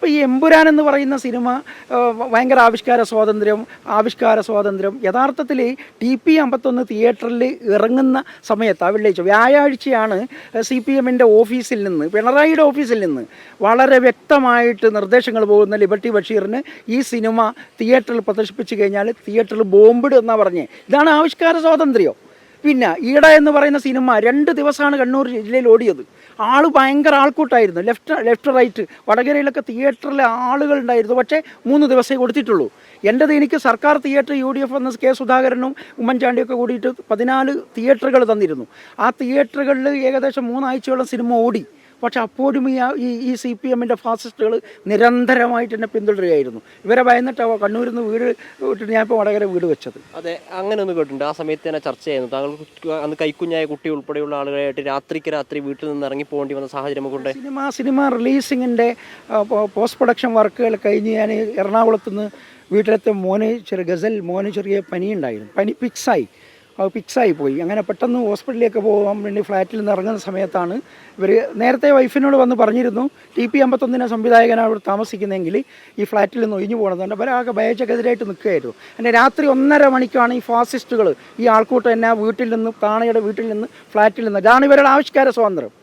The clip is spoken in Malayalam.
ഇപ്പോൾ ഈ എമ്പുരാൻ എന്ന് പറയുന്ന സിനിമ ഭയങ്കര ആവിഷ്കാര സ്വാതന്ത്ര്യം യഥാർത്ഥത്തിൽ TP51 തിയേറ്ററിൽ ഇറങ്ങുന്ന സമയത്ത് വെള്ളിയാഴ്ച വ്യാഴാഴ്ചയാണ് CPM-ൻ്റെ ഓഫീസിൽ നിന്ന്, പിണറായിയുടെ ഓഫീസിൽ നിന്ന് വളരെ വ്യക്തമായിട്ട് നിർദ്ദേശങ്ങൾ പോകുന്ന ലിബർട്ടി ബഷീറിന് ഈ സിനിമ തിയേറ്ററിൽ പ്രദർശിപ്പിച്ചു കഴിഞ്ഞാൽ തിയേറ്ററിൽ ബോംബിട് എന്നാണ് പറഞ്ഞത്. ഇതാണ് ആവിഷ്കാര സ്വാതന്ത്ര്യം. പിന്നെ ഈട എന്ന് പറയുന്ന സിനിമ 2 ദിവസമാണ് കണ്ണൂർ ജില്ലയിൽ ഓടിയത്. ഭയങ്കര ആൾക്കൂട്ടായിരുന്നു. Left right വടകരയിലൊക്കെ തിയേറ്ററിലെ ആളുകളുണ്ടായിരുന്നു. പക്ഷേ 3 ദിവസമേ കൊടുത്തിട്ടുള്ളൂ. എനിക്ക് സർക്കാർ തിയേറ്റർ UDF എന്ന K. സുധാകരനും ഉമ്മൻചാണ്ടിയൊക്കെ കൂടിയിട്ട് 14 തിയേറ്ററുകൾ തന്നിരുന്നു. ആ തിയേറ്ററുകളിൽ ഏകദേശം 3 ആഴ്ചയോളം സിനിമ ഓടി. പക്ഷെ അപ്പോഴും ഈ CPM-ൻ്റെ ഫാസിസ്റ്റുകൾ നിരന്തരമായിട്ട് എന്നെ പിന്തുടരുകയായിരുന്നു. ഇവരെ ഭയന്നിട്ടാവോ കണ്ണൂരിൽ നിന്ന് വീട് വിട്ടിട്ട് ഞാനിപ്പോൾ വടകര വീട് വെച്ചത്. അതെ, അങ്ങനെ ഒന്ന് കേട്ടിട്ടുണ്ട്. ആ സമയത്ത് തന്നെ ചർച്ച ചെയ്യുന്നു. താങ്കൾക്ക് അന്ന് കൈക്കുഞ്ഞായ കുട്ടി ഉൾപ്പെടെയുള്ള ആളുകളായിട്ട് രാത്രി വീട്ടിൽ നിന്ന് ഇറങ്ങി പോകേണ്ടി വന്ന സാഹചര്യം കൊണ്ട് സിനിമ റിലീസിങ്ങിൻ്റെ പോസ്റ്റ് പ്രൊഡക്ഷൻ വർക്കുകൾ കഴിഞ്ഞ് ഞാൻ എറണാകുളത്ത് നിന്ന് വീട്ടിലത്തെ മോന് ചെറിയ പനിയുണ്ടായിരുന്നു. പനി ഫിക്സായി പോയി. അങ്ങനെ പെട്ടെന്ന് ഹോസ്പിറ്റലിലേക്ക് പോകാൻ വേണ്ടി ഫ്ലാറ്റിൽ നിന്ന് ഇറങ്ങുന്ന സമയത്താണ് ഇവർ നേരത്തെ വൈഫിനോട് വന്ന് പറഞ്ഞിരുന്നു TP51 സംവിധായകനാണ് അവിടെ താമസിക്കുന്നതെങ്കിൽ ഈ ഫ്ലാറ്റിൽ നിന്ന് ഒഴിഞ്ഞു പോകണമെന്നുണ്ട്. അവരാകെ ഭയചകിതരായിട്ട് നിൽക്കുകയായിരുന്നു. എന്നെ രാത്രി 1:30 മണിക്കാണ് ഈ ഫാസിസ്റ്റുകൾ ഈ ആൾക്കൂട്ടം എന്നെ വീട്ടിൽ നിന്ന് താണയുടെ വീട്ടിൽ നിന്ന് ഫ്ലാറ്റിൽ നിന്ന് ഇതാണ് ഇവരുടെ ആവിഷ്കാര സ്വാതന്ത്ര്യം.